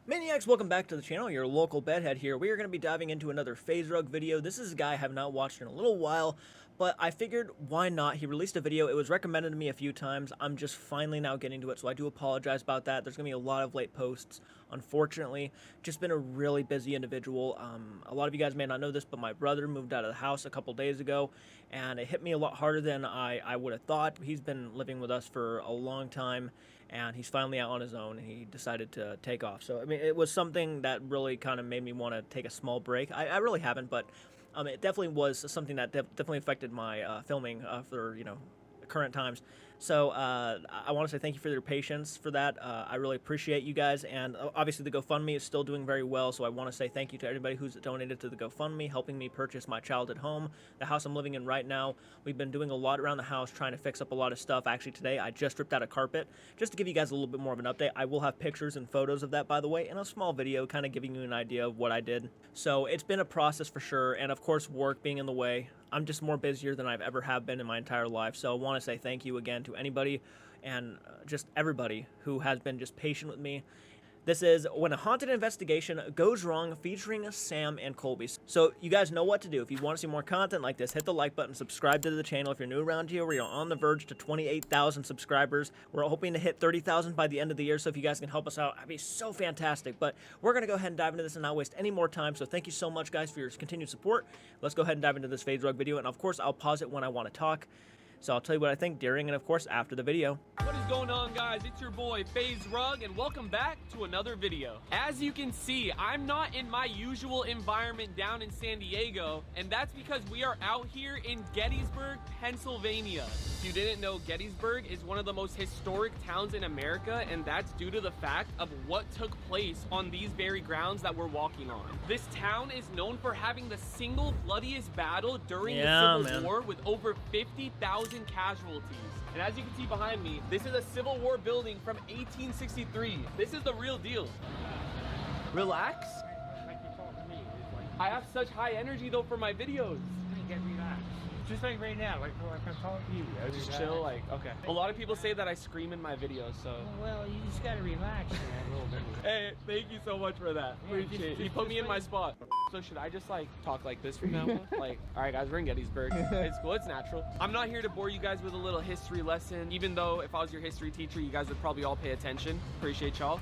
Maniacs, welcome back to the channel. Your local bedhead here. We are going to be diving into another Faze rug video. This is a guy I have not watched in a little while, but I figured why not? He released a video. It was recommended to me a few times. I'm just finally now getting to it, so I do apologize about that. There's going to be a lot of late posts, unfortunately. Just been a really busy individual. A lot of you guys may not know this, but my brother moved out of the house a couple days ago, and it hit me a lot harder than I would have thought. He's been living with us for a long time, and he's finally out on his own, and he decided to take off. So, I mean, it was something that really kind of made me want to take a small break. I really haven't, but it definitely was something that definitely affected my filming for, current times. So I want to say thank you for your patience for that. I really appreciate you guys, and obviously the GoFundMe is still doing very well, so I want to say thank you to everybody who's donated to the GoFundMe, helping me purchase my childhood home, the house I'm living in right now. We've been doing a lot around the house, trying to fix up a lot of stuff. Actually, today I just ripped out a carpet, just to give you guys a little bit more of an update. I will have pictures and photos of that, by the way, in a small video, kind of giving you an idea of what I did. So it's been a process for sure, and of course work being in the way. I'm just more busier than I've ever have been in my entire life, so I want to say thank you again to anybody and just everybody who has been just patient with me. This is When a Haunted Investigation Goes Wrong, featuring Sam and Colby. So you guys know what to do. If you want to see more content like this, hit the like button, subscribe to the channel. If you're new around here, we are on the verge to 28,000 subscribers. We're hoping to hit 30,000 by the end of the year, so if you guys can help us out, that'd be so fantastic. But we're going to go ahead and dive into this and not waste any more time. So thank you so much, guys, for your continued support. Let's go ahead and dive into this Faze rug video, and of course, I'll pause it when I want to talk. So I'll tell you what I think during and, of course, after the video. What is going on, guys? It's your boy, Faze Rug, and welcome back to another video. As you can see, I'm not in my usual environment down in San Diego, and that's because we are out here in Gettysburg, Pennsylvania. If you didn't know, Gettysburg is one of the most historic towns in America, and that's due to the fact of what took place on these very grounds that we're walking on. This town is known for having the single bloodiest battle during the Civil War, with over 50,000 casualties. And as you can see behind me, this is a Civil War building from 1863. This is the real deal. Relax. I have such high energy though for my videos. Get relaxed. Just like right now, like I'm talking to you. Just chill, like, okay. A lot of people say that I scream in my videos, so. Well, you just gotta relax, man, a little bit. Hey, thank you so much for that. Yeah, Appreciate it. You put me in my spot. So should I just like talk like this from now on? Like, all right, guys, we're in Gettysburg. It's cool, it's natural. I'm not here to bore you guys with a little history lesson, even though if I was your history teacher, you guys would probably all pay attention. Appreciate y'all.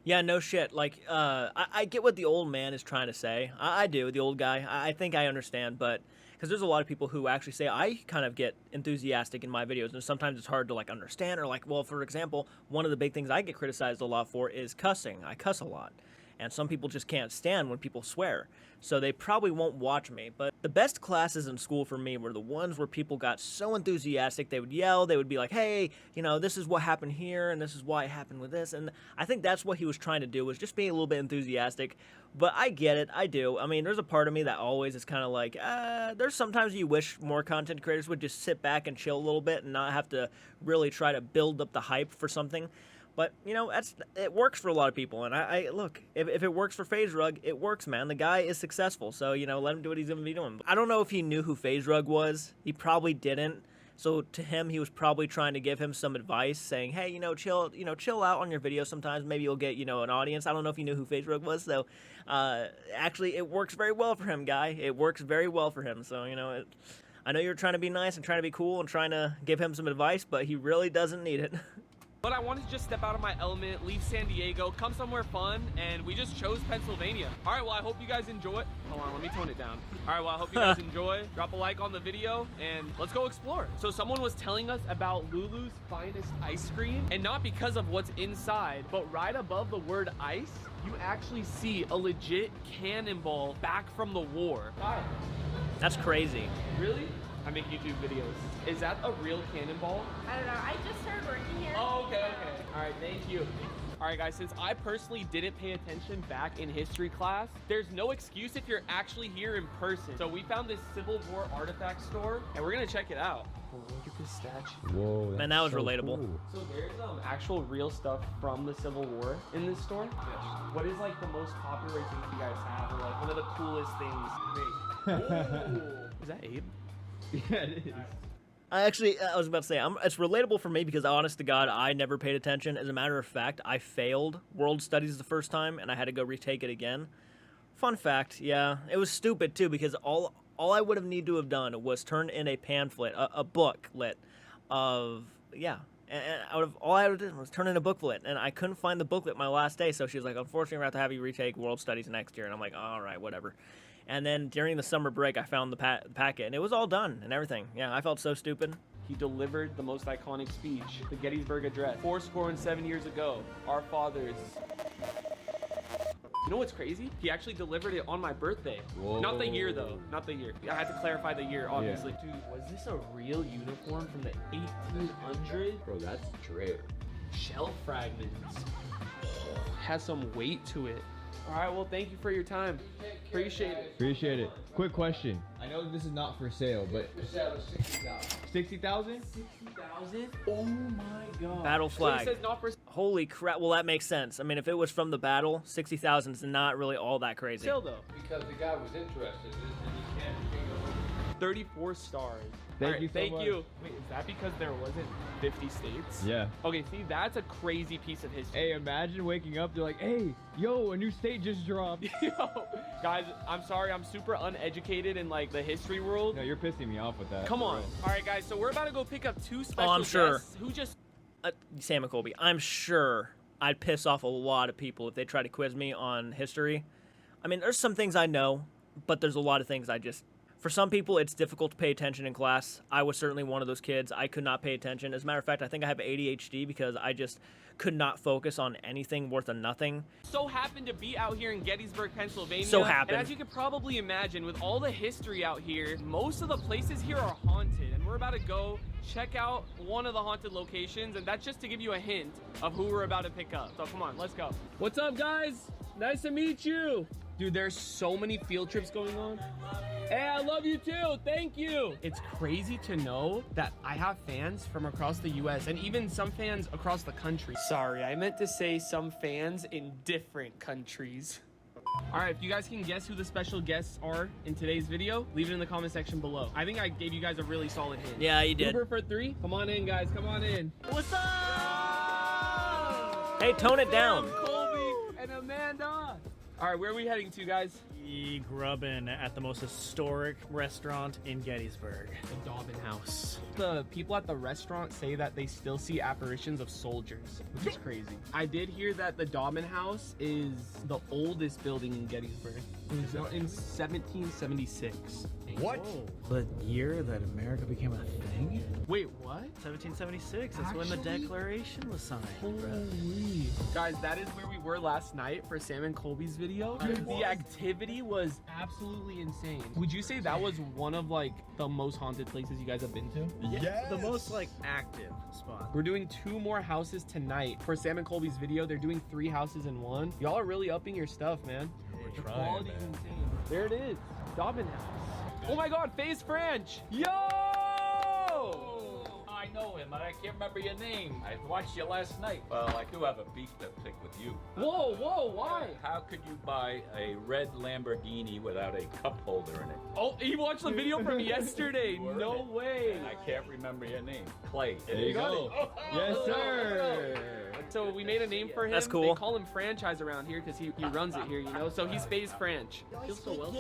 Yeah, no shit. Like, I get what the old man is trying to say. I do, the old guy. I think I understand, but because there's a lot of people who actually say I kind of get enthusiastic in my videos, and sometimes it's hard to like understand, or like, well, for example, one of the big things I get criticized a lot for is cussing. I cuss a lot. And some people just can't stand when people swear, so they probably won't watch me. But the best classes in school for me were the ones where people got so enthusiastic, they would yell, they would be like, hey, this is what happened here, and this is why it happened with this. And I think that's what he was trying to do, was just be a little bit enthusiastic. But I get it, I do. I mean, there's a part of me that always is kind of like, there's sometimes you wish more content creators would just sit back and chill a little bit and not have to really try to build up the hype for something. But, it works for a lot of people, and I look, if it works for Faze Rug, it works, man. The guy is successful, so, let him do what he's going to be doing. I don't know if he knew who Faze Rug was. He probably didn't. So to him, he was probably trying to give him some advice, saying, hey, chill out on your videos sometimes. Maybe you'll get, an audience. I don't know if he knew who Faze Rug was, so actually, it works very well for him, guy. It works very well for him, so, I know you're trying to be nice and trying to be cool and trying to give him some advice, but he really doesn't need it. But I wanted to just step out of my element, leave San Diego, come somewhere fun, and we just chose Pennsylvania. All right, well, I hope you guys enjoy. Hold on, let me tone it down. All right, well, I hope you guys enjoy. Drop a like on the video, and let's go explore. So someone was telling us about Lulu's finest ice cream, and not because of what's inside, but right above the word ice, you actually see a legit cannonball back from the war. That's crazy. Really? I make YouTube videos. Is that a real cannonball? I don't know. I just started working here. Oh, okay. All right, thank you. All right, guys, since I personally didn't pay attention back in history class, there's no excuse if you're actually here in person. So we found this Civil War artifact store, and we're gonna check it out. Oh, look at this statue. Whoa, man, that was so relatable. Cool. So there's actual real stuff from the Civil War in this store. Yes. What is like the most popular thing you guys have, or like one of the coolest things? Wait. Is that Abe? Yeah, it is. I was about to say, it's relatable for me because, honest to God, I never paid attention. As a matter of fact, I failed World Studies the first time, and I had to go retake it again. Fun fact, yeah, it was stupid too because all I would have needed to have done was turn in a pamphlet, a booklet of and all I did was turn in a booklet, and I couldn't find the booklet my last day. So she was like, "Unfortunately, we're going to have to retake World Studies next year." And I'm like, "All right, whatever." And then during the summer break, I found the packet, and it was all done and everything. Yeah, I felt so stupid. He delivered the most iconic speech, the Gettysburg Address. 77 years ago, our fathers. You know what's crazy? He actually delivered it on my birthday. Whoa. Not the year, though. Not the year. I had to clarify the year, obviously. Yeah. Dude, was this a real uniform from the 1800s? Bro, that's rare. Shell fragments. Has some weight to it. All right, well, thank you for your time. Appreciate it. Appreciate it. Quick question. I know this is not for sale, but 60,000? 60,000? Oh my God. Battle flag. So he says not for Holy crap. Well, that makes sense. I mean, if it was from the battle, 60,000 is not really all that crazy. sale, though. Because the guy was interested and he can't. 34 stars. Thank you so thank much. you. Wait, is that because there wasn't 50 states? Yeah. Okay, see, that's a crazy piece of history. Hey, imagine waking up, they're like, hey, yo, a new state just dropped. Yo, guys, I'm sorry, I'm super uneducated in like the history world. No, you're pissing me off with that. Come on. All right, guys, so we're about to go pick up two special I'm sure. guests who just... Sam and Colby, I'm sure I'd piss off a lot of people if they try to quiz me on history. I mean, there's some things I know, but there's a lot of things I just... For some people, it's difficult to pay attention in class. I was certainly one of those kids. I could not pay attention. As a matter of fact, I think I have ADHD because I just could not focus on anything worth a nothing. So happened to be out here in Gettysburg, Pennsylvania. So happened. And as you can probably imagine, with all the history out here, most of the places here are haunted. And we're about to go check out one of the haunted locations. And that's just to give you a hint of who we're about to pick up. So come on, let's go. What's up, guys? Nice to meet you. Dude, there's so many field trips going on. Hey, I love you too. Thank you. It's crazy to know that I have fans from across the US and even some fans across the country. Sorry, I meant to say some fans in different countries. All right, if you guys can guess who the special guests are in today's video, leave it in the comment section below. I think I gave you guys a really solid hint. Yeah, you did. Uber for 3. Come on in, guys. Come on in. What's up? Hey, tone it down. Sam, Colby, and Amanda. All right, where are we heading to, guys? Grubbing at the most historic restaurant in Gettysburg. The Dobbin House. The people at the restaurant say that they still see apparitions of soldiers, which is crazy. I did hear that the Dobbin House is the oldest building in Gettysburg. It was built in 1776. What? The year that America became a thing? Wait, what? 1776. That's when the Actually? Declaration was signed. Holy. Guys, that is where we were last night for Sam and Colby's video. The activity was absolutely insane. Would you say that was one of like the most haunted places you guys have been to? Yeah, the most like active spot. We're doing 2 more houses tonight for Sam and Colby's video. They're doing 3 houses in one. Y'all are really upping your stuff, man. The quality's insane. There it is. Dobbin House. Oh my God, Faze French. Yo! I know him, and I can't remember your name. I watched you last night. Well, I do have a beef to pick with you. Whoa, why? How could you buy a red Lamborghini without a cup holder in it? Oh, he watched the video from yesterday. No way. And I can't remember your name. Clay. There you go. Yes, sir. So we made a name for him. That's cool. They call him Franchise around here because he runs it here, you know? So he's Faze French. Feels so well.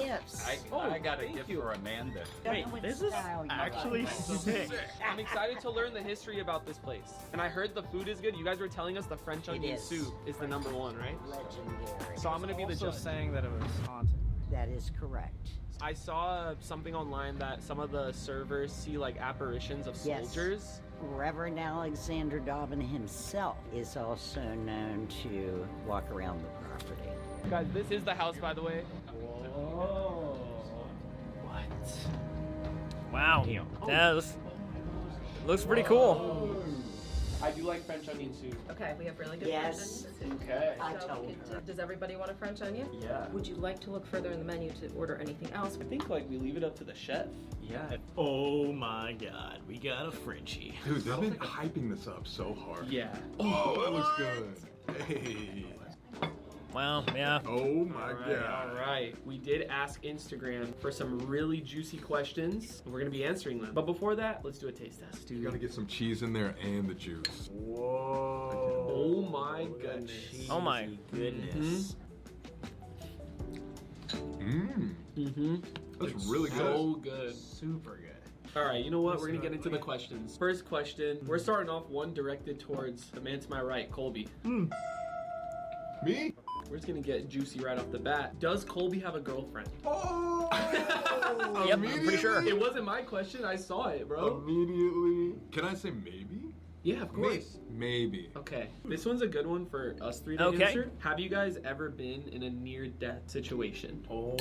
I got a gift for Amanda. Wait, this is actually sick. I'm excited to learn the history about this place. And I heard the food is good. You guys were telling us the French onion soup is the #1, right? Legendary. So I'm gonna be the Also judge. saying that it was haunted. That is correct. I saw something online that some of the servers see like apparitions of Yes. soldiers. Reverend Alexander Dobbin himself is also known to walk around the property. Guys, this is the house, by the way. Whoa. What? Wow. Yeah, this looks pretty cool. I do like French onion soup. Okay, we have really good Yes. French onion. Okay. I So told we can her. does everybody want a French onion? Yeah. Would you like to look further in the menu to order anything else? I think like we leave it up to the chef. Yeah. Oh my God, we got a Frenchie. Dude, they've been hyping this up so hard. Yeah. Oh, that looks good. Hey. Wow, yeah. Oh my god. All right. We did ask Instagram for some really juicy questions, and we're gonna be answering them. But before that, let's do a taste test. You gotta get some cheese in there and the juice. Whoa. Oh my goodness. Oh my goodness. That's really good. So good. Super good. All right, you know what? We're gonna get into the questions. First question. We're starting off one directed towards the man to my right, Colby. Me? We're just gonna get juicy right off the bat. Does Colby have a girlfriend? Oh! Yep, I'm pretty sure. It wasn't my question. I saw it, bro. Immediately. Can I say maybe? Yeah, of course. Maybe. Okay, this one's a good one for us three to Okay. answer. Have you guys ever been in a near-death situation? Oh.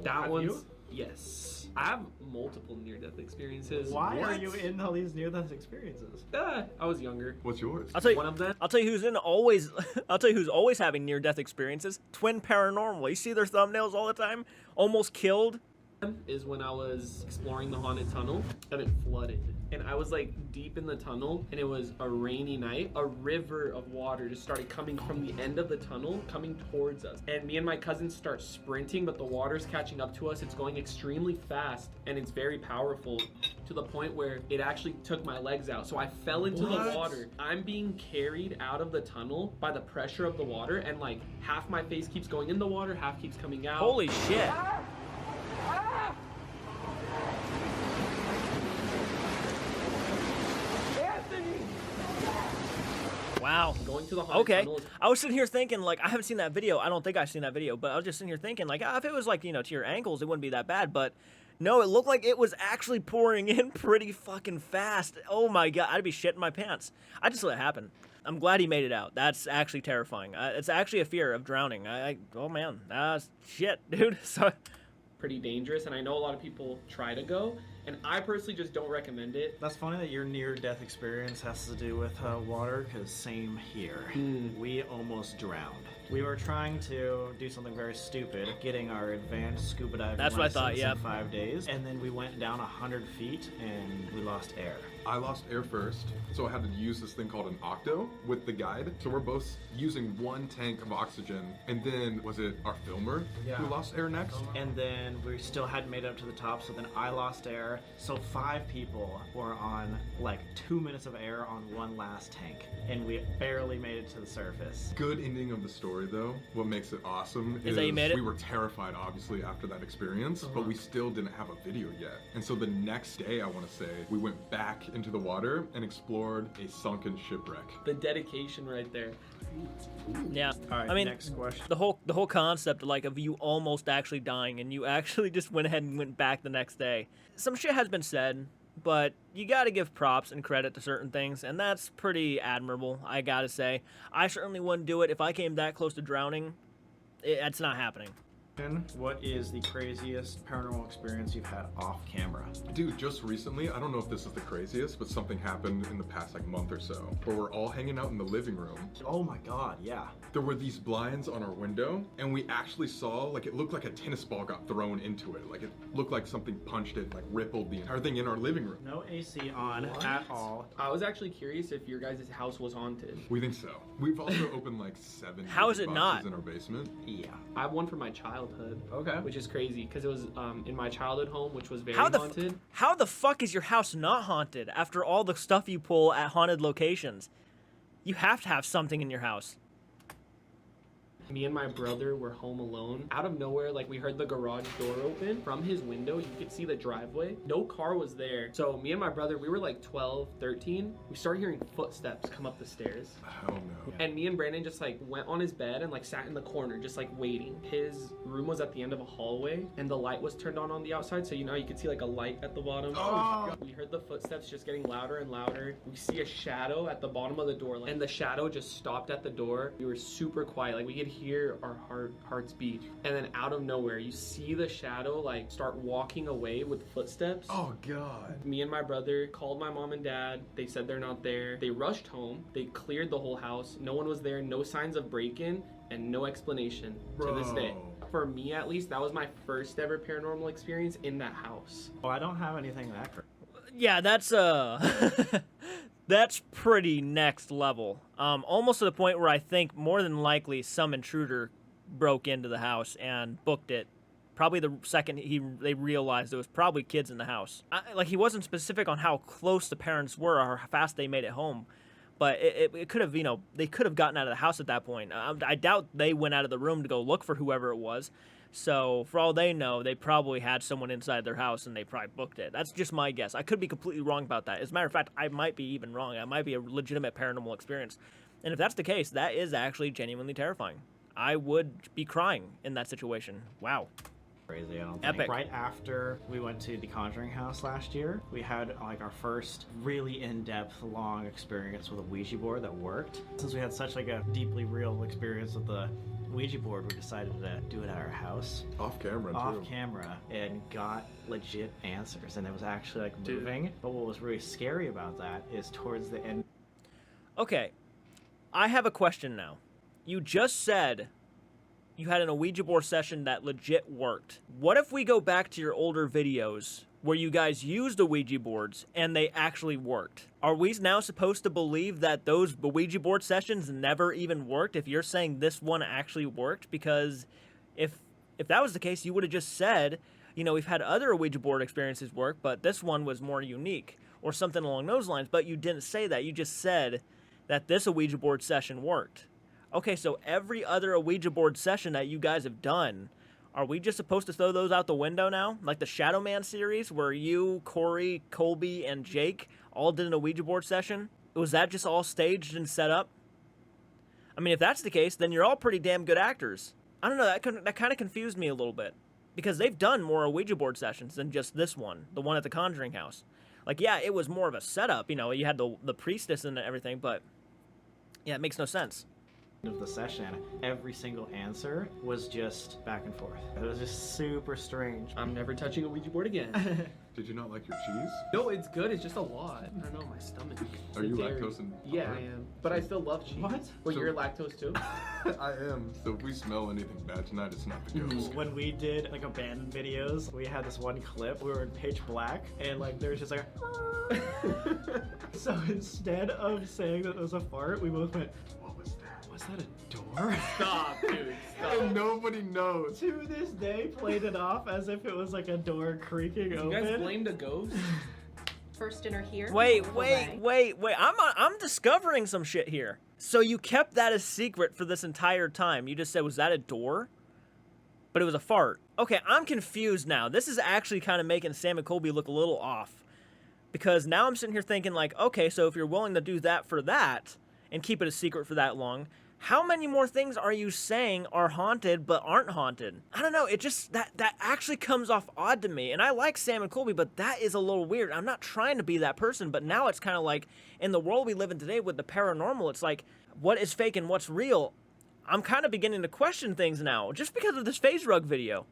That Have one's you? yes. I have multiple near-death experiences. Why are What? you in all these near-death experiences? I was younger. What's yours? I'll tell you. One of them. I'll tell you who's in always. I'll tell you who's always having near-death experiences. Twin Paranormal. You see their thumbnails all the time. Almost killed. Is when I was exploring the haunted tunnel and it flooded. And I was like deep in the tunnel and it was a rainy night. A river of water just started coming from the end of the tunnel, coming towards us. And me and my cousins start sprinting, but the water's catching up to us. It's going extremely fast and it's very powerful to the point where it actually took my legs out. So I fell into the water. I'm being carried out of the tunnel by the pressure of the water, and like half my face keeps going in the water, half keeps coming out. Holy shit. Wow. Going to the haunted Okay. tunnel is I was sitting here thinking, like, I haven't seen that video. I don't think I've seen that video, but I was just sitting here thinking, like, if it was, like, you know, to your ankles, it wouldn't be that bad. But no, it looked like it was actually pouring in pretty fucking fast. Oh my god, I'd be shitting my pants. I just let it happen. I'm glad he made it out. That's actually terrifying. It's actually a fear of drowning. Oh man, shit, dude. So. pretty dangerous, and I know a lot of people try to go, and I personally just don't recommend it. That's funny that your near-death experience has to do with water, because same here. We almost drowned. We were trying to do something very stupid, getting our advanced scuba diving That's what I thought, license yeah. in 5 days, and then we went down 100 feet, and we lost air. I lost air first, so I had to use this thing called an octo with the guide. So we're both using one tank of oxygen, and then was it our filmer who lost air next? And then we still hadn't made it up to the top, so then I lost air. So 5 people were on like 2 minutes of air on one last tank, and we barely made it to the surface. Good ending of the story though. What makes it awesome Is that you made it? we were terrified obviously after that experience, but we still didn't have a video yet. And so the next day, I want to say, we went back into the water and explored a sunken shipwreck. The dedication right there. Yeah. All right, I mean, next question. the whole concept like of you almost actually dying and you actually just went ahead and went back the next day. Some shit has been said, but you got to give props and credit to certain things, and that's pretty admirable, I got to say. I certainly wouldn't do it if I came that close to drowning. It's not happening. What is the craziest paranormal experience you've had off camera? Dude, just recently, I don't know if this is the craziest, but something happened in the past like month or so, where we're all hanging out in the living room. Oh my god, yeah. There were these blinds on our window, and we actually saw, like, it looked like a tennis ball got thrown into it. Like, it looked like something punched it, like, rippled the entire thing in our living room. No AC on at all. I was actually curious if your guys' house was haunted. We think so. We've also opened, like, 7 How is it boxes not? in our basement. Yeah. I have one from my childhood. Okay. Which is crazy, because it was in my childhood home, which was very How the haunted. how the fuck is your house not haunted after all the stuff you pull at haunted locations? You have to have something in your house. Me and my brother were home alone. Out of nowhere, like, we heard the garage door open. From his window, you could see the driveway. No car was there. So me and my brother, we were like 12, 13. We started hearing footsteps come up the stairs. Hell no. And me and Brandon just like went on his bed and like sat in the corner, just like waiting. His room was at the end of a hallway and the light was turned on the outside. So, you know, you could see like a light at the bottom. Oh. We heard the footsteps just getting louder and louder. We see a shadow at the bottom of the door, and the shadow just stopped at the door. We were super quiet. Like, we could hear our hearts beat. And then out of nowhere, you see the shadow like start walking away with footsteps. Oh, God. Me and my brother called my mom and dad. They said they're not there. They rushed home. They cleared the whole house. No one was there. No signs of break-in and no explanation to this day. For me, at least, that was my first ever paranormal experience in that house. Oh, I don't have anything that crazy. Yeah, that's that's pretty next level. Almost to the point where I think more than likely some intruder broke into the house and booked it. Probably the second they realized there was probably kids in the house. Like, he wasn't specific on how close the parents were or how fast they made it home, but it could have, they could have gotten out of the house at that point. I doubt they went out of the room to go look for whoever it was. So for all they know, they probably had someone inside their house and they probably booked it. That's just my guess. I could be completely wrong about that. As a matter of fact, I might be even wrong. It might be a legitimate paranormal experience. And if that's the case, that is actually genuinely terrifying. I would be crying in that situation. Wow. Crazy, I don't think. Epic. Right after we went to the Conjuring house last year, we had like our first really in-depth, long experience with a Ouija board that worked. Since we had such like a deeply real experience with the Ouija board, we decided to do it at our house. Off camera, too. Off camera, and got legit answers, and it was actually like moving. But what was really scary about that is towards the end. Okay, I have a question now. You just said you had an Ouija board session that legit worked. What if we go back to your older videos where you guys used the Ouija boards and they actually worked? Are we now supposed to believe that those Ouija board sessions never even worked if you're saying this one actually worked? Because if that was the case, you would have just said, we've had other Ouija board experiences work, but this one was more unique or something along those lines. But you didn't say that. You just said that this Ouija board session worked. Okay, so every other Ouija board session that you guys have done, are we just supposed to throw those out the window now? Like the Shadow Man series where you, Corey, Colby, and Jake all did an Ouija board session? Was that just all staged and set up? I mean, if that's the case, then you're all pretty damn good actors. I don't know, that kind of confused me a little bit. Because they've done more Ouija board sessions than just this one, the one at the Conjuring house. Like, yeah, it was more of a setup, you had the priestess and everything, but yeah, it makes no sense. Of the session, every single answer was just back and forth. It was just super strange. I'm never touching a Ouija board again. Did you not like your cheese? No, it's good. It's just a lot. I don't know, my stomach. Are you lactose intolerant? Yeah, I am. But I still love cheese. What? Well, So- you're lactose too? I am. So if we smell anything bad tonight, it's not the ghost. When we did like abandoned videos, we had this one clip. We were in pitch black, and like there was just like. So instead of saying that it was a fart, we both went, "What was that? Was that a door?" Stop, dude. Stop. And nobody knows. To this day, played it off as if it was like a door creaking You open. guys blamed a ghost? First dinner here. Wait. Away. I'm discovering some shit here. So you kept that a secret for this entire time. You just said, was that a door? But it was a fart. Okay, I'm confused now. This is actually kind of making Sam and Colby look a little off. Because now I'm sitting here thinking like, okay, so if you're willing to do that for that and keep it a secret for that long, how many more things are you saying are haunted but aren't haunted? I don't know, it just, that actually comes off odd to me. And I like Sam and Colby, but that is a little weird. I'm not trying to be that person, but now it's kind of like, in the world we live in today with the paranormal, it's like, what is fake and what's real? I'm kind of beginning to question things now, just because of this Faze rug video.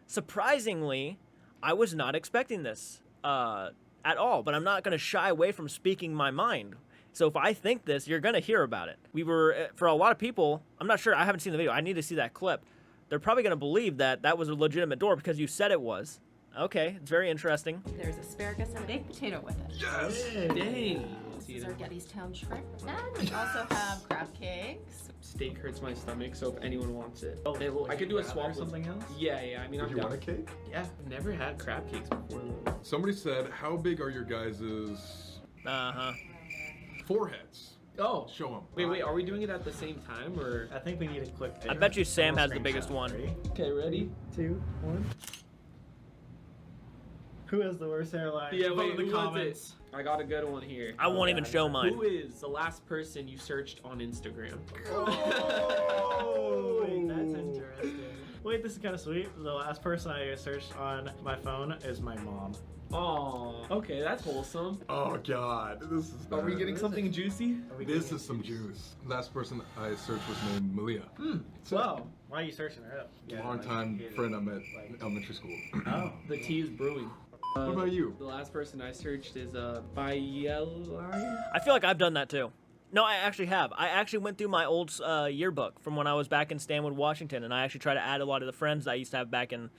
Surprisingly, I was not expecting this at all, but I'm not going to shy away from speaking my mind. So if I think this, you're going to hear about it. We were, for a lot of people, I'm not sure, I haven't seen the video, I need to see that clip. They're probably going to believe that that was a legitimate door because you said it was. Okay, it's very interesting. There's asparagus and a baked potato with it. Yes! Dang. These are Gettysburg shrimp. And we also have crab cakes. Steak hurts my stomach, so if anyone wants it. Oh, I could do a swap with something else. Yeah, I mean, Would I'm you down. want a cake? Yeah, I've never had crab cakes before. Somebody said, how big are your guys' Uh-huh. foreheads? Oh. Show them. Wait, are we doing it at the same time, or? I think we need a quick picture. I bet you Sam I'll has the biggest screenshot. one. Ready? Okay, ready? 2, 1. Who has the worst hairline? Yeah, Vote wait, in the who was comments. it? I got a good one here. I won't even show mine. Who is the last person you searched on Instagram? Oh, wait, that's interesting. Wait, this is kind of sweet. The last person I searched on my phone is my mom. Oh, okay, that's wholesome. Oh god, this is Are we bad. getting something juicy? Are we This getting is some juice. Last person I searched was named Malia. Wow. Why are you searching her up? Yeah, Long like, time hated friend I it. met Like- in elementary school. Oh. The tea is brewing. What about you? The last person I searched is Bayeli. I feel like I've done that too. No, I actually have. I actually went through my old yearbook from when I was back in Stanwood, Washington, and I actually tried to add a lot of the friends that I used to have back in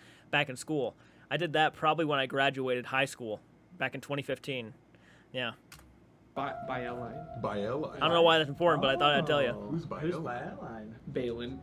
school. I did that probably when I graduated high school, back in 2015. Yeah. Bayeli. Bael? I don't know why that's important, but I thought I'd tell you. Who's Bael? Who's Baeline? Balin.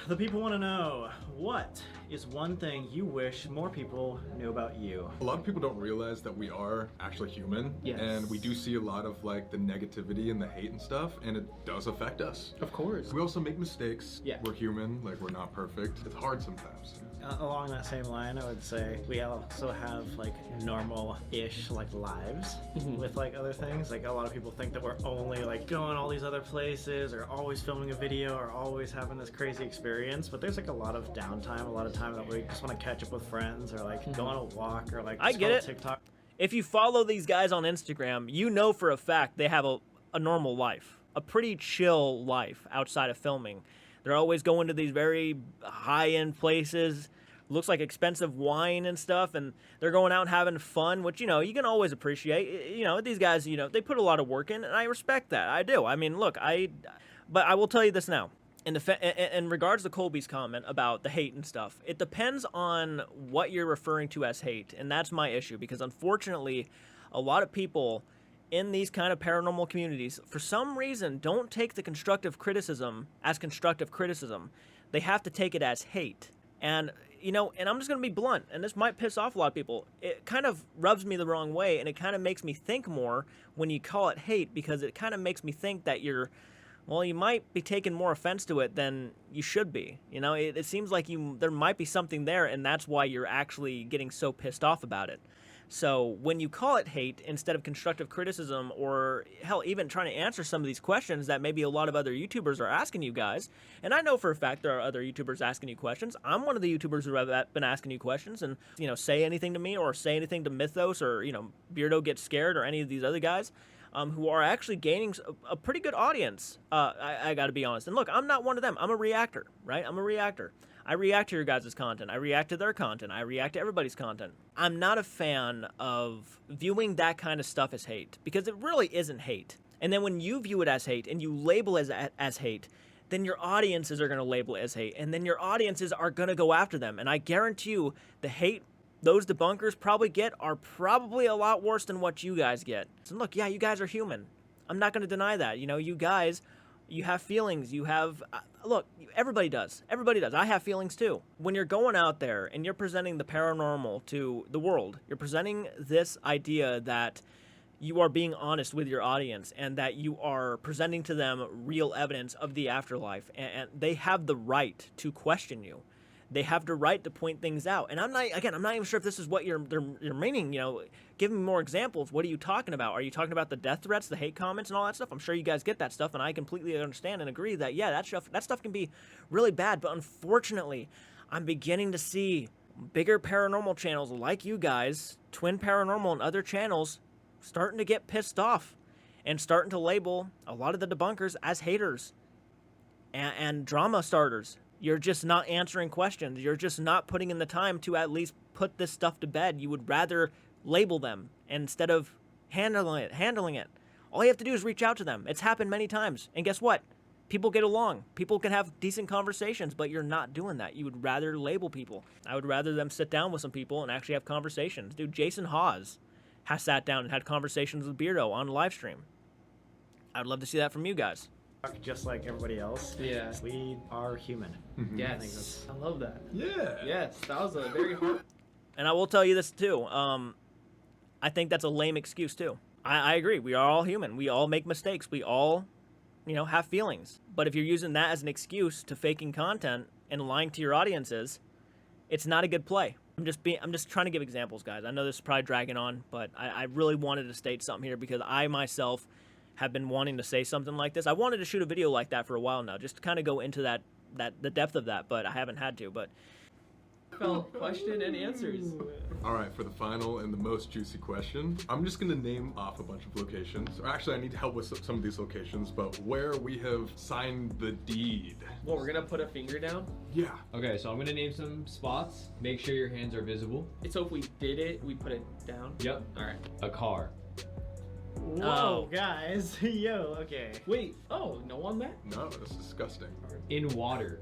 The people want to know, what is one thing you wish more people knew about you? A lot of people don't realize that we are actually human. Yes. And we do see a lot of like the negativity and the hate and stuff, and it does affect us. Of course. We also make mistakes. Yeah. We're human, like we're not perfect. It's hard sometimes. Along that same line, I would say we also have like normal-ish like lives with like other things. Like a lot of people think that we're only like going all these other places or always filming a video or always having this crazy experience, but there's like a lot of downtime, a lot of time that we just want to catch up with friends or like go on a walk or like I get it. TikTok. If you follow these guys on Instagram, you know for a fact they have a normal life, a pretty chill life outside of filming. They're always going to these very high-end places, looks like expensive wine and stuff, and they're going out and having fun, which, you know, you can always appreciate. You know, these guys, you know, they put a lot of work in, and I respect that. I do. I mean, look, but I will tell you this now. In regards to Colby's comment about the hate and stuff, it depends on what you're referring to as hate, and that's my issue, because unfortunately, a lot of people in these kind of paranormal communities, for some reason, don't take the constructive criticism as constructive criticism. They have to take it as hate. And, you know, and I'm just going to be blunt, and this might piss off a lot of people. It kind of rubs me the wrong way, and it kind of makes me think more when you call it hate, because it kind of makes me think that you might be taking more offense to it than you should be. You know, it seems like there might be something there, and that's why you're actually getting so pissed off about it. So when you call it hate instead of constructive criticism, or hell, even trying to answer some of these questions that maybe a lot of other YouTubers are asking you guys, and I know for a fact there are other YouTubers asking you questions. I'm one of the YouTubers who have been asking you questions, and, you know, say anything to me or say anything to Mythos or, you know, Beardo Gets Scared or any of these other guys who are actually gaining a pretty good audience. I got to be honest. And look, I'm not one of them. I'm a reactor, right? I'm a reactor. I react to your guys' content. I react to their content. I react to everybody's content. I'm not a fan of viewing that kind of stuff as hate, because it really isn't hate. And then when you view it as hate and you label it as hate, then your audiences are going to label it as hate, and then your audiences are going to go after them. And I guarantee you the hate those debunkers probably get are probably a lot worse than what you guys get. So look, yeah, you guys are human. I'm not going to deny that. You know, you guys, you have feelings. You have, look, everybody does. Everybody does. I have feelings too. When you're going out there and you're presenting the paranormal to the world, you're presenting this idea that you are being honest with your audience and that you are presenting to them real evidence of the afterlife, and they have the right to question you. They have the right to point things out. And I'm not even sure if this is what you're meaning. You know, give me more examples. What are you talking about? Are you talking about the death threats, the hate comments, and all that stuff? I'm sure you guys get that stuff, and I completely understand and agree that, yeah, that stuff can be really bad. But unfortunately, I'm beginning to see bigger paranormal channels like you guys, Twin Paranormal and other channels, starting to get pissed off and starting to label a lot of the debunkers as haters and drama starters. You're just not answering questions. You're just not putting in the time to at least put this stuff to bed. You would rather label them instead of handling it. All you have to do is reach out to them. It's happened many times. And guess what? People get along. People can have decent conversations, but you're not doing that. You would rather label people. I would rather them sit down with some people and actually have conversations. Dude, Jason Hawes has sat down and had conversations with Beardo on live stream. I'd love to see that from you guys. Just like everybody else. Yeah. We are human. Yes. I love that. Yeah. Yes, that was a very hard. And I will tell you this too. I think that's a lame excuse too. I agree. We are all human. We all make mistakes. We all, you know, have feelings. But if you're using that as an excuse to faking content and lying to your audiences, it's not a good play. I'm just trying to give examples, guys. I know this is probably dragging on, but I really wanted to state something here because I myself have been wanting to say something like this. I wanted to shoot a video like that for a while now, just to kind of go into the depth of that, but I haven't had to. But question and answers. All right, for the final and the most juicy question, I'm just gonna name off a bunch of locations. Or actually, I need help with some of these locations, but where we have signed the deed. Well, we're gonna put a finger down. Yeah. Okay, so I'm gonna name some spots. Make sure your hands are visible. So if we did it, we put it down. Yep. All right. A car. Whoa, guys. Yo, okay. Wait. Oh, no on that? No, that's disgusting. In water.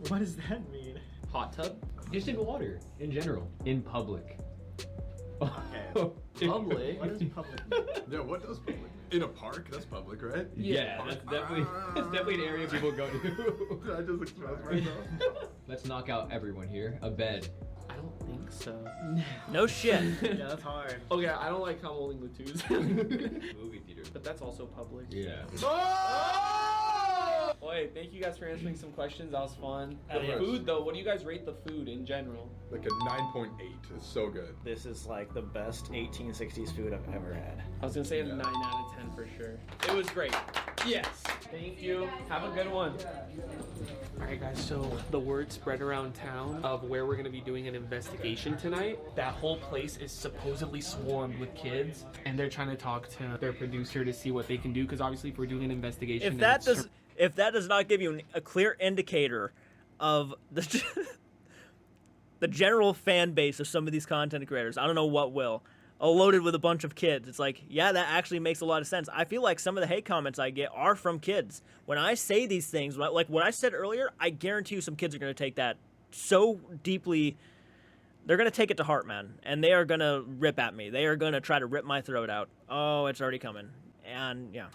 What does that mean? Hot tub. Just in water, in general. In public. Okay. Public. What does public mean? Yeah, what does public mean? In a park? That's public, right? Yeah, that's definitely an area people go to. I just expressed myself. Let's knock out everyone here. A bed. I don't think so. No shit. Yeah, that's hard. Okay, I don't like how I'm holding the twos. Movie theater. But that's also public. Yeah. Wait, thank you guys for answering some questions. That was fun. The Adios. food, though, what do you guys rate the food in general? Like a 9.8. It's so good. This is like the best 1860s food I've ever had. I was gonna say a 9 out of 10 for sure. It was great. Yes. Thank you. Have a good one. Alright guys, so the word spread around town of where we're gonna be doing an investigation tonight. That whole place is supposedly swarmed with kids, and they're trying to talk to their producer to see what they can do, because obviously if we're doing an investigation... If that does not give you a clear indicator of the the general fan base of some of these content creators, I don't know what will. Loaded with a bunch of kids. It's like, yeah, that actually makes a lot of sense. I feel like some of the hate comments I get are from kids. When I say these things, like what I said earlier, I guarantee you some kids are going to take that so deeply. They're going to take it to heart, man. And they are going to rip at me. They are going to try to rip my throat out. Oh, it's already coming. And yeah.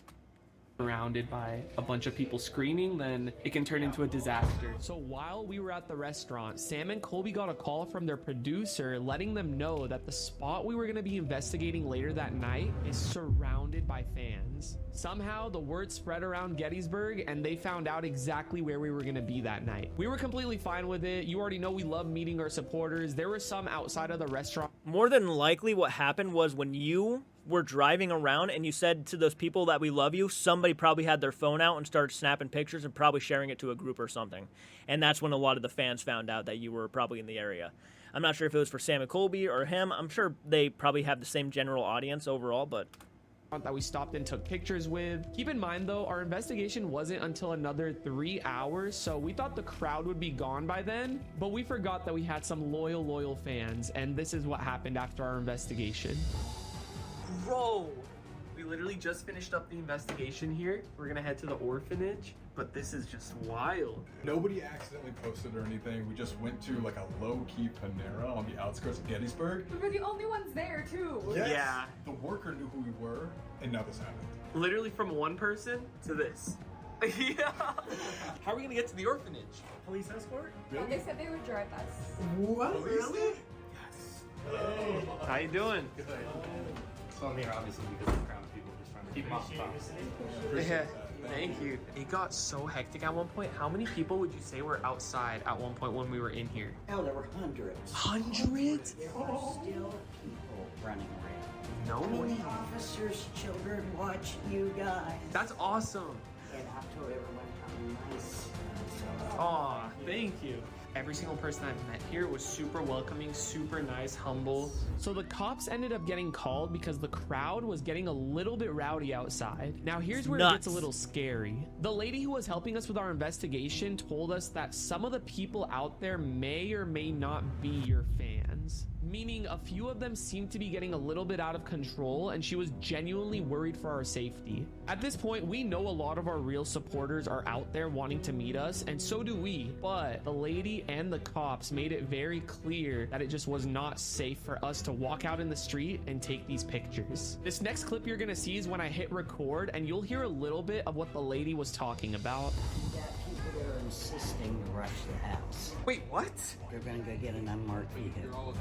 Surrounded by a bunch of people screaming, then it can turn into a disaster. So while we were at the restaurant, Sam and Colby got a call from their producer letting them know that the spot we were going to be investigating later that night is surrounded by fans. Somehow the word spread around Gettysburg and they found out exactly where we were going to be that night. We were completely fine with it. You already know we love meeting our supporters. There were some outside of the restaurant. More than likely what happened was when you were driving around and you said to those people that we love you, somebody probably had their phone out and started snapping pictures and probably sharing it to a group or something. And that's when a lot of the fans found out that you were probably in the area. I'm not sure if it was for Sam and Colby or him. I'm sure they probably have the same general audience overall, but... that we stopped and took pictures with. Keep in mind though, our investigation wasn't until another 3 hours, so we thought the crowd would be gone by then, but we forgot that we had some loyal fans, and this is what happened after our investigation. Bro, we literally just finished up the investigation here. We're gonna head to the orphanage, but this is just wild. Nobody accidentally posted or anything. We just went to like a low-key Panera on the outskirts of Gettysburg. We were the only ones there too. Yes. Yeah. The worker knew who we were, and now this happened. Literally from one person to this. Yeah. How are we gonna get to the orphanage? Police escort? Really? They said they would drive us. What? Really? Yes. Hello. How you doing? So I'm here obviously because of the crowd of people just trying to keep them off the top. Yeah, thank you. It got so hectic at one point. How many people would you say were outside at one point when we were in here? Hell, there were hundreds. Hundreds? There were still people running around. No I mean, way. the officers' children watch you guys. That's awesome. And I've told everyone how nice. Aw, thank you. Every single person I've met here was super welcoming, super nice, humble. So the cops ended up getting called because the crowd was getting a little bit rowdy outside. Now here's where it gets a little scary. The lady who was helping us with our investigation told us that some of the people out there may or may not be your fans. Meaning a few of them seemed to be getting a little bit out of control, and she was genuinely worried for our safety. At this point, we know a lot of our real supporters are out there wanting to meet us, and so do we, but the lady and the cops made it very clear that it just was not safe for us to walk out in the street and take these pictures. This next clip you're gonna see is when I hit record, and you'll hear a little bit of what the lady was talking about. You got people that are insisting to rush the house. Wait, what? They're gonna go get an unmarked vehicle.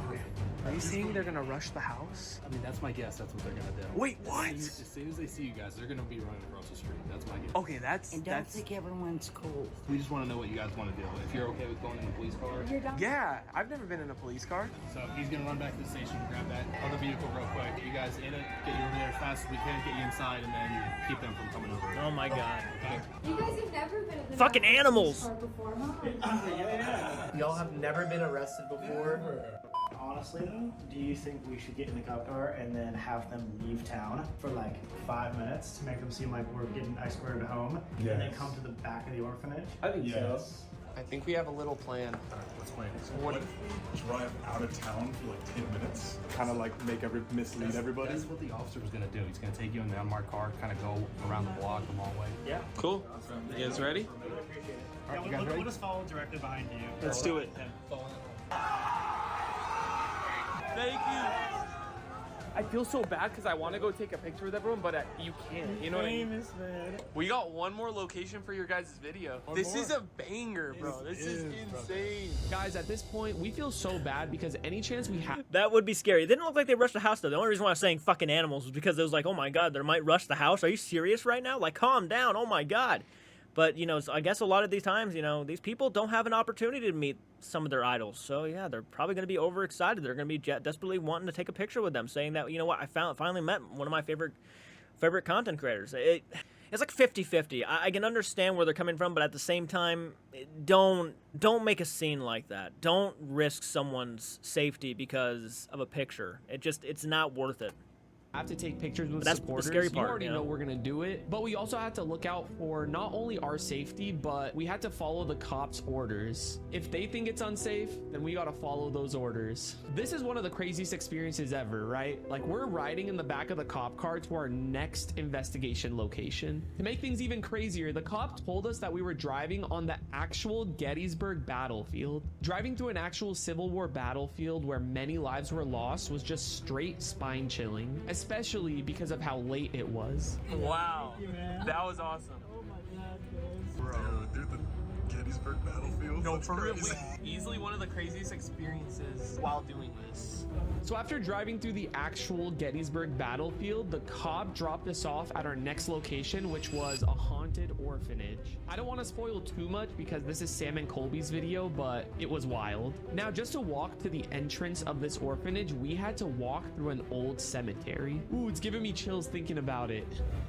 Are you saying they're gonna rush the house? I mean, that's my guess. That's what they're gonna do. Wait, what? As soon as they see you guys, they're gonna be running across the street. That's my guess. Okay, that's And don't think everyone's cool. We just want to know what you guys want to do. If you're okay with going in the police car. yeah. I've never been in a police car. So he's gonna run back to the station, grab that other vehicle real quick. Get you guys in it, get you over there as fast as we can, get you inside, and then keep them from coming over. Oh my god. Okay. You guys have never been in the Fucking animals! before, huh? Y'all have never been arrested before? Honestly though, do you think we should get in the cop car and then have them leave town for like 5 minutes to make them seem like we're getting escorted home? Yes. And then come to the back of the orphanage? I think Yes. I think we have a little plan. Let's plan. So What- what if we drive out of town for like 10 minutes? Kind of like mislead everybody? That's what the officer was gonna do. He's gonna take you in the unmarked car, kind of go around the block the long way. Yeah. Cool. You guys ready? Yeah, you guys ready? we'll just follow directly behind you. Let's do it. Thank you. I feel so bad because I want to go take a picture with everyone, but you can't. You know what I mean? Famous, man. We got one more location for your guys' video. This is a banger, bro. This is insane. Guys, at this point, we feel so bad because any chance we have. That would be scary. It didn't look like they rushed the house, though. The only reason why I was saying fucking animals was because it was like, oh my god, they might rush the house. Are you serious right now? Like, calm down. Oh my god. But, you know, so I guess a lot of these times, you know, these people don't have an opportunity to meet some of their idols. So, yeah, they're probably going to be overexcited. They're going to be desperately wanting to take a picture with them, saying that, you know what, I finally met one of my favorite content creators. It's like 50-50. I can understand where they're coming from, but at the same time, don't make a scene like that. Don't risk someone's safety because of a picture. It's not worth it. Have to take pictures with That's supporters. the scary part, you already you know? know we're gonna do it, but we also have to look out for not only our safety, but we had to follow the cops' orders. If they think it's unsafe, then we gotta follow those orders. This is one of the craziest experiences ever, right? Like, we're riding in the back of the cop car to our next investigation location. To make things even crazier, the cop told us that we were driving on the actual Gettysburg battlefield. Driving through an actual Civil War battlefield where many lives were lost was just straight spine chilling, especially because of how late it was. Wow, that was awesome. Oh my god, guys. Bro, dude, the Gettysburg battlefield. No, for real, easily one of the craziest experiences while doing this. So after driving through the actual Gettysburg battlefield, the cop dropped us off at our next location, which was a haunted orphanage. I don't want to spoil too much because this is Sam and Colby's video, but it was wild. Now, just to walk to the entrance of this orphanage, we had to walk through an old cemetery. Ooh, it's giving me chills thinking about it.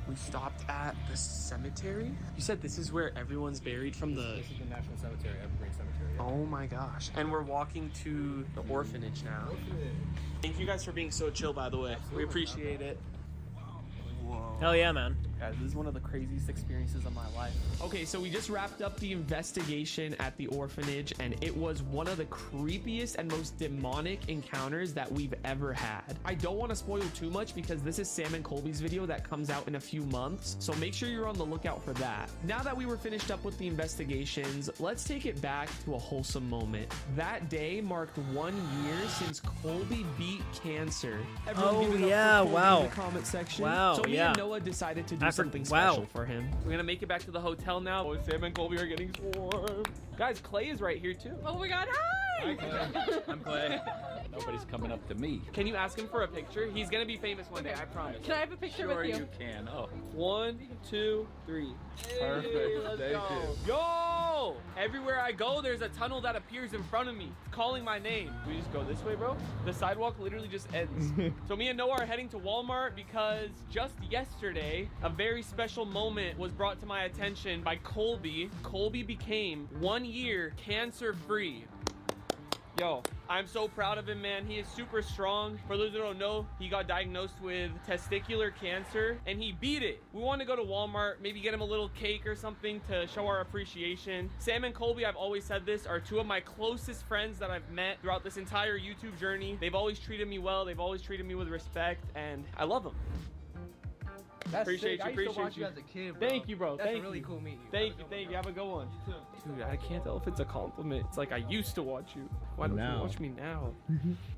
We stopped at the cemetery? You said this is where everyone's buried from the... This is the National Cemetery, Evergreen Cemetery. Yeah. Oh my gosh. And we're walking to the orphanage now. Thank you guys for being so chill, by the way. We appreciate it. Whoa. Hell yeah, man. Guys, this is one of the craziest experiences of my life. Okay, so we just wrapped up the investigation at the orphanage, and it was one of the creepiest and most demonic encounters that we've ever had. I don't want to spoil too much because this is Sam and Colby's video that comes out in a few months, so make sure you're on the lookout for that. Now that we were finished up with the investigations, let's take it back to a wholesome moment. That day marked 1 year since Colby beat cancer. Everyone give it up for Colby wow. in the comment section. Wow, So me yeah. and Noah decided to do something wow. special for him. We're gonna make it back to the hotel now. Oh, Sam and Colby are getting swarmed. Guys, Clay is right here too. Oh my god, hi! I'm Clay. Nobody's coming up to me. Can you ask him for a picture? He's gonna be famous one day, I promise. Can I have a picture Sure with you? you can. Oh, 1, 2, 3. perfect. Let's Thank go. you. Yo! Everywhere I go, there's a tunnel that appears in front of me, calling my name. We just go this way, bro? The sidewalk literally just ends. So me and Noah are heading to Walmart because just yesterday, a very special moment was brought to my attention by Colby. Colby became 1 year cancer-free. Yo, I'm so proud of him, man. He is super strong. For those who don't know, he got diagnosed with testicular cancer and he beat it. We want to go to Walmart, maybe get him a little cake or something to show our appreciation. Sam and Colby, I've always said this, are two of my closest friends that I've met throughout this entire YouTube journey. They've always treated me well. They've always treated me with respect, and I love them. That's Appreciate sick. you, I used to appreciate watch you. you as a kid, bro. Thank you, bro. That's Thank really you. cool meeting you. Thank you. Have a good one. Dude, I can't tell if it's a compliment. It's like I used to watch you. Why don't you watch me now?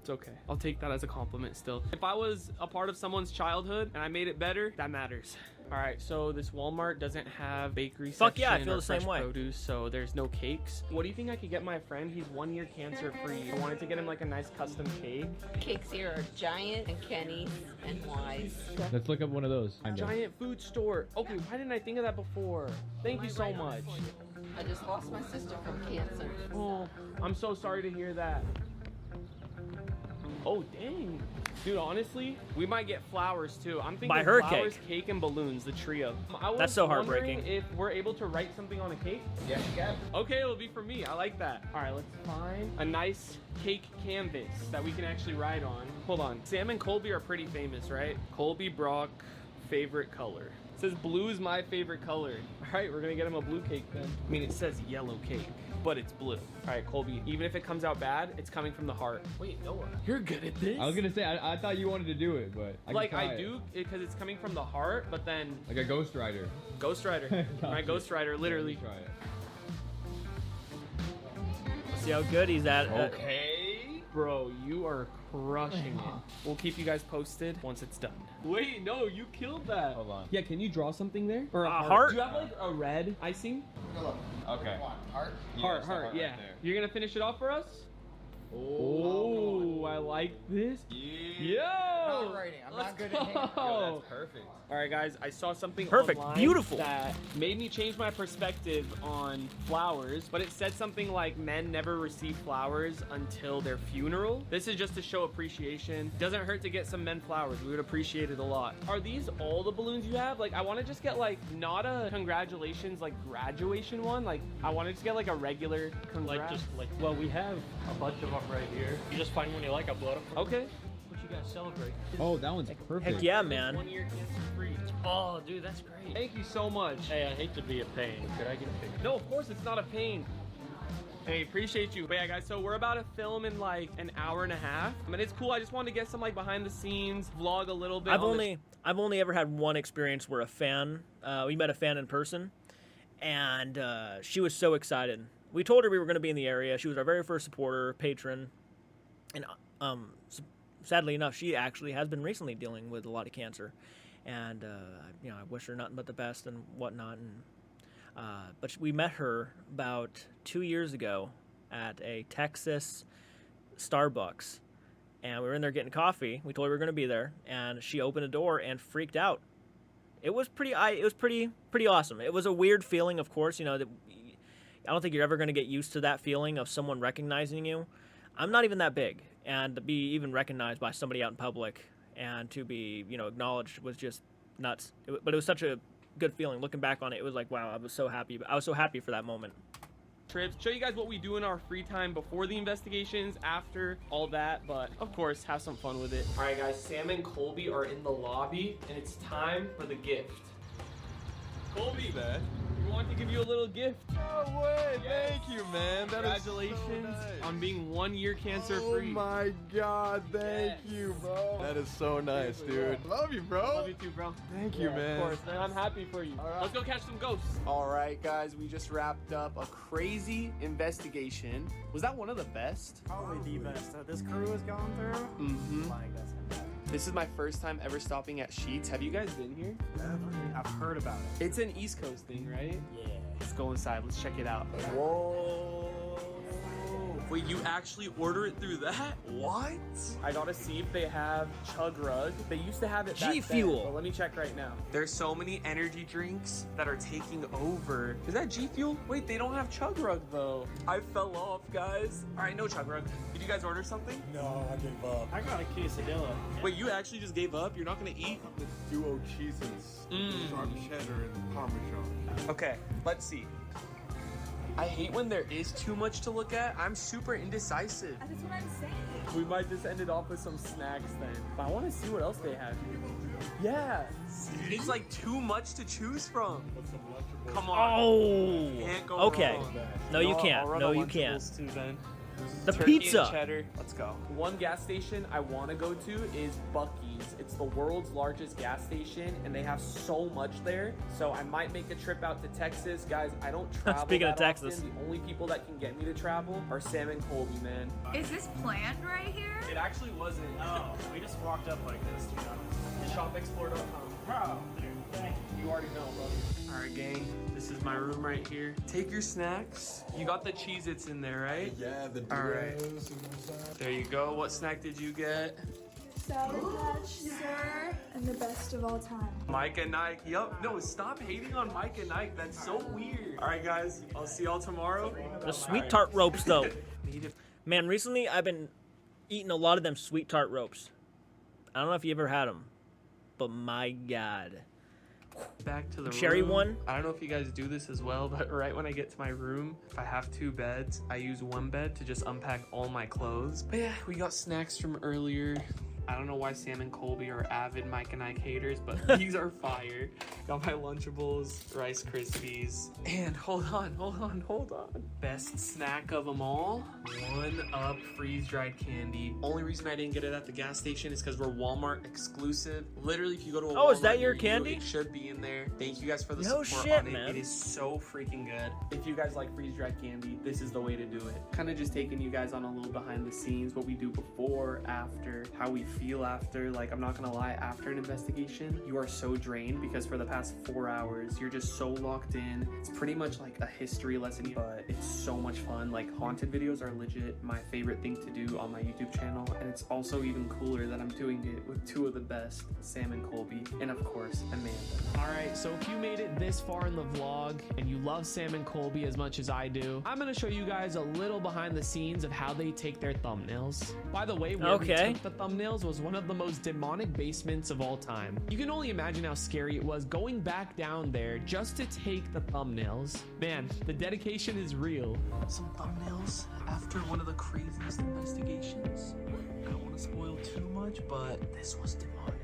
It's okay. I'll take that as a compliment still. If I was a part of someone's childhood and I made it better, that matters. All right, so this Walmart doesn't have bakery Fuck section yeah, I feel or the same fresh way. produce, so there's no cakes. What do you think I could get my friend? He's 1 year cancer free. I wanted to get him like a nice custom cake. Cakes here are Giant and Kenny's and Wise. Let's look up one of those. Giant food store. Okay, why didn't I think of that before? Thank you so much. I just lost my sister from cancer. Oh, I'm so sorry to hear that. Oh, dang. Dude, honestly, we might get flowers too. I'm thinking Buy her a flowers, cake. cake, and balloons, the trio. I was That's so wondering heartbreaking. if we're able to write something on a cake. Yeah, you can. Okay, it'll be for me. I like that. All right, let's find a nice cake canvas that we can actually write on. Hold on. Sam and Colby are pretty famous, right? Colby Brock, favorite color. It says blue is my favorite color. All right, we're gonna get him a blue cake then. I mean, it says yellow cake, but it's blue. All right, Colby, even if it comes out bad, it's coming from the heart. Wait, Noah, you're good at this. I was gonna say, I thought you wanted to do it, but I do because it's coming from the heart, but then like a Ghost Rider. Ghost Rider, my Ghost Rider, literally. Try it. See how good he's at. Okay. Bro, you are crushing it. We'll keep you guys posted once it's done. Wait, no, you killed that. Hold on. Yeah, can you draw something there? Or a heart? Do you have like a red icing? Okay. Heart? Heart, right yeah. there. You're gonna finish it off for us? Oh, I like this. Yo! Not writing. I'm not good at hand. Yo, that's perfect. All right, guys, I saw something Perfect. online Beautiful. that made me change my perspective on flowers, but it said something like men never receive flowers until their funeral. This is just to show appreciation. Doesn't hurt to get some men flowers. We would appreciate it a lot. Are these all the balloons you have? Like, I want to just get like not a congratulations like graduation one. Like, I want to just get like a regular congrats. Well, we have a bunch of them right here. You just find one you like, upload them. Okay. What you guys celebrate? Oh, that one's perfect. Heck yeah, man. 1 year cancer free. Oh, dude, that's great. Thank you so much. Hey, I hate to be a pain. Could I get a picture? No, of course it's not a pain. Hey, appreciate you. But yeah, guys, so we're about to film in like an hour and a half. I mean, it's cool. I just wanted to get some like behind the scenes, vlog a little bit. I've only ever had one experience where a fan, we met a fan in person, and she was so excited. We told her we were going to be in the area. She was our very first supporter, patron, and sadly enough, she actually has been recently dealing with a lot of cancer, and you know, I wish her nothing but the best and whatnot. And but we met her about 2 years ago at a Texas Starbucks, and we were in there getting coffee. We told her we were going to be there, and she opened a door and freaked out. It was pretty awesome. It was a weird feeling, of course. You know, that I don't think you're ever going to get used to that feeling of someone recognizing you. I'm not even that big, and to be even recognized by somebody out in public and to be, you know, acknowledged was just nuts. But it was such a good feeling. Looking back on it, it was like, wow, I was so happy. I was so happy for that moment. Trips, show you guys what we do in our free time before the investigations, after all that, but of course have some fun with it. All right, guys, Sam and Colby are in the lobby, and it's time for the gift. Colby, That? we want to give you a little gift. No way! Thank you, man. That is so Congratulations nice. on being 1 year cancer Oh free. my God! Thank you, bro. That is so nice, dude. Love you, bro. Love you too, bro. Thank you, man. Of course, man. I'm happy for you. Let's go catch some ghosts. All right, guys, we just wrapped up a crazy investigation. Was that one of the best? Probably the best that this crew has gone through. Mm-hmm. Like, that's fantastic. This is my first time ever stopping at Sheets. Have you guys been here? I've heard about it. It's an East Coast thing, right? Yeah. Let's go inside. Let's check it out. Whoa. Wait, you actually order it through that? What? I gotta see if they have Chug Rug. They used to have it back G then, Fuel. but let me check right now. There's so many energy drinks that are taking over. Is that G Fuel? Wait, they don't have Chug Rug though. I fell off, guys. All right, no Chug Rug. Did you guys order something? No, I gave up. I got a quesadilla. Wait, you actually just gave up? You're not gonna eat? The duo cheeses, sharp cheddar and parmesan. Okay, let's see. I hate when there is too much to look at. I'm super indecisive. That's what I'm saying. We might just end it off with some snacks then. But I want to see what else they have here. Yeah. It's like too much to choose from. Come on. Oh. Can't go Okay. wrong. No, you I'll can't. run No, a you Lunchables can't. Too, then. The Turkey and pizza. cheddar. Let's go. One gas station I want to go to is Buc-ee's. It's the world's largest gas station, and they have so much there. So I might make a trip out to Texas, guys. I don't travel. Speaking of that Texas. often. The only people that can get me to travel are Sam and Colby, man. Is this planned right here? It actually wasn't. Oh, we just walked up like this, you know. ShopExplore.com. Bro, dude, thank you. You already know, brother. All right, gang. This is my room right here. Take your snacks. You got the Cheez-Its in there, right? Yeah, the All right. duos. There you go. What snack did you get? Sour Patch, sir, and the best of all time. Mike and Nike. Yup. No, stop hating on Mike and Nike. That's so weird. All right, guys. I'll see y'all tomorrow. The sweet tart ropes, though. Man, recently I've been eating a lot of them sweet tart ropes. I don't know if you ever had them, but my God. Back to the Cherry room. one? I don't know if you guys do this as well, but right when I get to my room, if I have 2 beds, I use one bed to just unpack all my clothes. But yeah, we got snacks from earlier. I don't know why Sam and Colby are avid Mike and Ike haters, but these are fire. Got my Lunchables, Rice Krispies, and hold on. Best snack of them all, 1-Up freeze-dried candy. Only reason I didn't get it at the gas station is because we're Walmart exclusive. Literally, if you go to a Walmart, is that your near candy? you, it should be in there. Thank you guys for the No support shit, on it. man. It is so freaking good. If you guys like freeze-dried candy, this is the way to do it. Kind of just taking you guys on a little behind the scenes, what we do before, after, how we feel after. Like, I'm not gonna lie, after an investigation, you are so drained because for the past 4 hours, you're just so locked in. It's pretty much like a history lesson, but it's so much fun. Like, haunted videos are legit my favorite thing to do on my YouTube channel, and it's also even cooler that I'm doing it with two of the best, Sam and Colby, and of course, Amanda. All right, so if you made it this far in the vlog and you love Sam and Colby as much as I do, I'm gonna show you guys a little behind the scenes of how they take their thumbnails. By the way, where we took the thumbnails was one of the most demonic basements of all time. You can only imagine how scary it was going back down there just to take the thumbnails. Man, the dedication is real. Some thumbnails after one of the craziest investigations. I don't want to spoil too much, but this was demonic.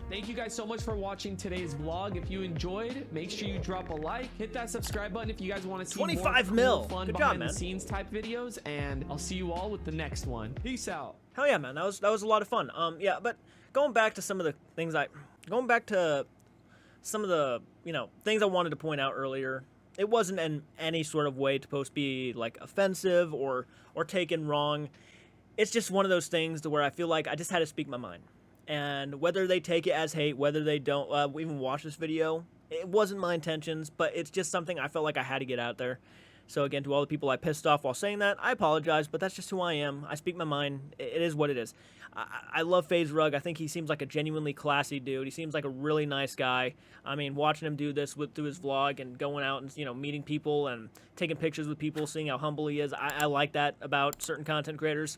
Thank you guys so much for watching today's vlog. If you enjoyed, make sure you drop a like, hit that subscribe button if you guys want to see 25 more mil. cool, fun Good job, behind man. the scenes type videos, and I'll see you all with the next one. Peace out. Hell yeah, man. That was a lot of fun. Yeah, but going back to some of the things things I wanted to point out earlier. It wasn't in any sort of way supposed to be like offensive or taken wrong. It's just one of those things to where I feel like I just had to speak my mind. And whether they take it as hate, whether they don't even watch this video, it wasn't my intentions, but it's just something I felt like I had to get out there. So again, to all the people I pissed off while saying that, I apologize, but that's just who I am. I speak my mind. It is what it is. I love Faze Rug. I think he seems like a genuinely classy dude. He seems like a really nice guy. I mean, watching him do this through his vlog and going out and, meeting people and taking pictures with people, seeing how humble he is, I like that about certain content creators.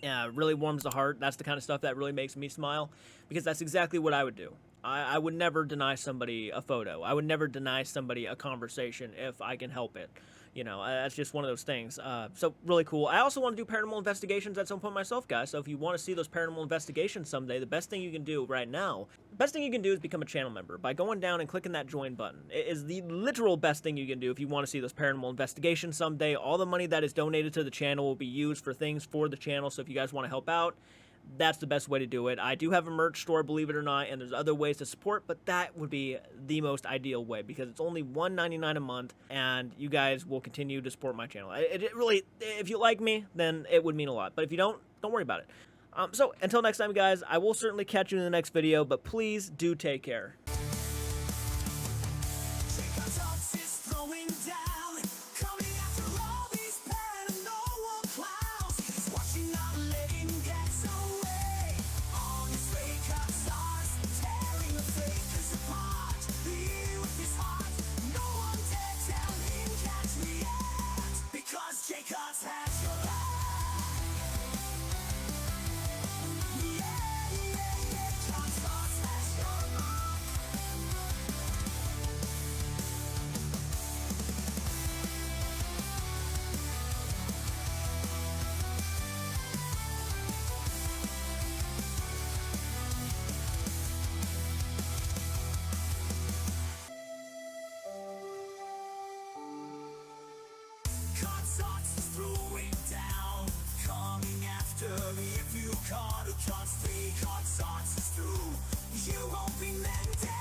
Yeah, it really warms the heart. That's the kind of stuff that really makes me smile, because that's exactly what I would do. I would never deny somebody a photo. I would never deny somebody a conversation if I can help it. That's just one of those things. So really cool. I also want to do paranormal investigations at some point myself, guys. So if you want to see those paranormal investigations someday, the best thing you can do right now, is become a channel member by going down and clicking that join button. It is the literal best thing you can do if you want to see those paranormal investigations someday. All the money that is donated to the channel will be used for things for the channel. So if you guys want to help out, that's the best way to do it. I do have a merch store, believe it or not, and there's other ways to support, but that would be the most ideal way because it's only $1.99 a month, and you guys will continue to support my channel. It really, if you like me, then it would mean a lot, but if you don't worry about it. So until next time, guys, I will certainly catch you in the next video, but please do take care. JCARTS has your JCARTSARTS is throwing down, coming after. If you caught a chance, 3 JCARTSARTS is through. You won't be meant.